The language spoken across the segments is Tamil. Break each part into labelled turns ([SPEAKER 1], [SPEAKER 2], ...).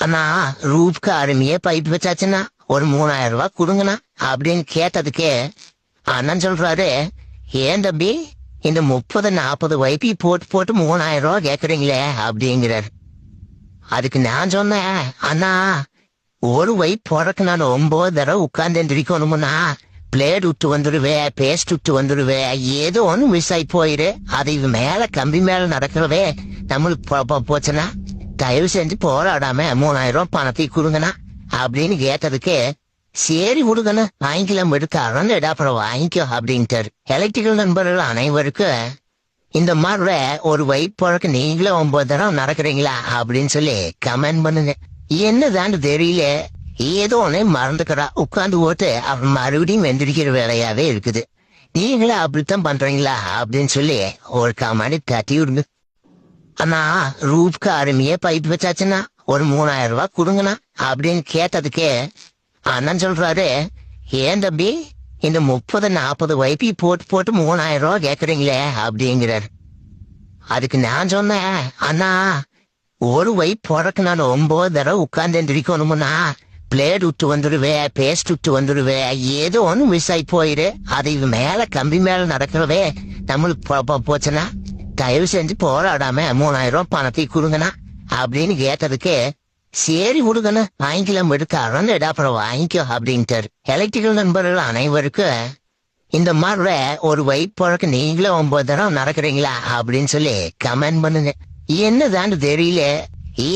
[SPEAKER 1] அண்ணா ரூப்க்கு அருமையே பைப் வச்சாச்சுன்னா ஒரு 3000 ரூபாய் கொடுங்கண்ணா அப்படின்னு கேட்டதுக்கே அண்ணன் சொல்றாரு, ஏன் தம்பி இந்த 30-40 வைப்பி போட்டு போட்டு 3000 ரூபாய் கேக்குறீங்களே அப்படிங்கிறார். அதுக்கு நான் சொன்னேன், அண்ணா ஒரு வைப் போறக்கு நான் 9 தடவை உட்கார்ந்து எந்திரிக்கணுமுன்னா பிளேட் விட்டு வந்துடுவேன், பேஸ்ட் விட்டு வந்துடுவேன், ஏதோ ஒன்று மிஸ் ஆகி போயிரு. அது இது மேல கம்பி மேல நடக்கிறவே நம்மளுக்கு போச்சுன்னா தயவு செஞ்சு போராடாம 3000 ரூபாய் பணத்தை கொடுங்கண்ணா அப்படின்னு கேட்டதுக்கு சரி கொடுங்கண்ணா வாங்கிக்கலாம் எடுக்காரன் அப்புறம் வாங்கிக்கோ அப்படின்ட்டாரு. எலக்ட்ரிக்கல் நண்பர்கள் அனைவருக்கும் இந்த மாதிரி ஒரு வைப் போறக்கு நீங்களும் 9 தடவை நடக்கிறீங்களா அப்படின்னு சொல்லி கமெண்ட் பண்ணுங்க. என்னதான்னு தெரியல, ஏதோ ஒன்னே மறந்துக்கிறா உட்காந்து ஓட்டு அவன் மறுபடியும் வெந்திருக்கிற வேலையாவே இருக்குது. நீங்களும் அப்படித்தான் பண்றீங்களா அப்படின்னு சொல்லி ஒரு கமெண்ட் தட்டி விடுங்க. அண்ணா ரூப்க்கு அருமையே பைப் வச்சாச்சுன்னா ஒரு 3000 ரூபாய் கொடுங்கண்ணா அப்படின்னு கேட்டதுக்கே அண்ணன் சொல்றாரு, ஏன் தம்பி இந்த 30-40 வைப்பி போட்டு போட்டு 3000 ரூபாய் கேக்குறீங்களே அப்படிங்கிறார். அதுக்கு நான் சொன்னேன், அண்ணா ஒரு வைப் போறக்கு நான் 9 தடவை உட்கார்ந்து எந்திரிக்கணுமுன்னா பிளேட் விட்டு வந்துடுவேன், பேஸ்ட் விட்டு வந்துடுவேன், ஏதோ ஒன்று மிஸ் ஆகி போயிரு. அது இது மேல கம்பி மேல நடக்கிறவே நம்மளுக்கு போச்சுன்னா தயவு செஞ்சு போராடாம 3000 ரூபாய் பணத்தை கொடுங்கண்ணா அப்படின்னு கேட்டதுக்கு சரி கொடுங்கண்ணா வாங்கிக்கலாம் எடுக்காரன் அப்புறம் வாங்கிக்கோ அப்படின்ட்டாரு. எலக்ட்ரிக்கல் நண்பர்கள் அனைவருக்கும் இந்த மாதிரி ஒரு வைப் போறக்கு நீங்களும் 9 தடவை நடக்கிறீங்களா அப்படின்னு சொல்லி கமெண்ட் பண்ணுங்க. என்னதான்னு தெரியல,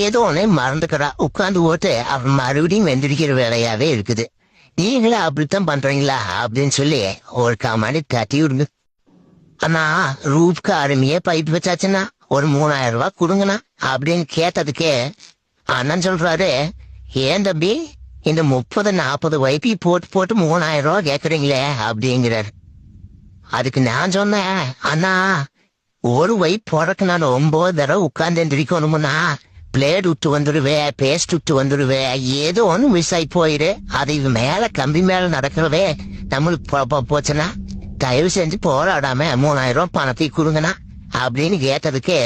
[SPEAKER 1] ஏதோ ஒன்னே மறந்துக்கிறா உட்காந்து ஓட்டு அவன் மறுபடியும் வெந்திருக்கிற வேலையாவே இருக்குது. நீங்களும் அப்படித்தான் பண்றீங்களா அப்படின்னு சொல்லி ஒரு கமெண்ட் தட்டி விடுங்க. அண்ணா ரூப்க்கு அருமையே பைப் வச்சாச்சுன்னா ஒரு 3000 ரூபாய் கொடுங்கண்ணா அப்படின்னு கேட்டதுக்கே அண்ணன் சொல்றாரு, ஏன் தம்பி இந்த 30-40 வைப்பி போட்டு போட்டு 3000 ரூபாய் கேக்குறீங்களே அப்படிங்கிறார். அதுக்கு நான் சொன்னேன், அண்ணா ஒரு வைப் போறக்கு நான் 9 தடவை உட்கார்ந்து எந்திரிக்கணுமுன்னா பிளேட் விட்டு வந்துடுவேன், பேஸ்ட் விட்டு வந்துடுவேன், ஏதோ ஒன்று மிஸ் ஆகி போயிரு. அது இது மேல கம்பி மேல நடக்கிறவே நம்மளுக்கு போச்சுன்னா தயவு செஞ்சு போராடாம 3000 ரூபாய் பணத்தை கொடுங்கண்ணா அப்படின்னு கேட்டதுக்கு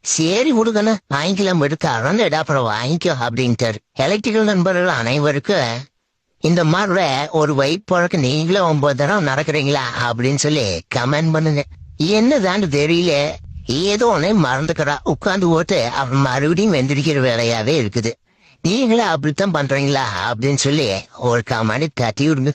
[SPEAKER 1] சரி கொடுங்கண்ணா வாங்கிக்கலாம் எடுக்காரன் அப்புறம் வாங்கிக்கோ அப்படின்ட்டாரு. எலக்ட்ரிக்கல் நண்பர்கள் அனைவருக்கும் இந்த மாதிரி ஒரு வைப் போறக்கு நீங்களும் 9 தடவை நடக்கிறீங்களா அப்படின்னு சொல்லி கமெண்ட் பண்ணுங்க. என்னதான்னு தெரியல, ஏதோ ஒன்னே மறந்துக்கிறா உட்காந்து ஓட்டு அவன் மறுபடியும் வெந்திருக்கிற வேலையாவே இருக்குது. நீங்களும் அப்படித்தான் பண்றீங்களா அப்படின்னு சொல்லி ஒரு கமெண்ட் தட்டி விடுங்க.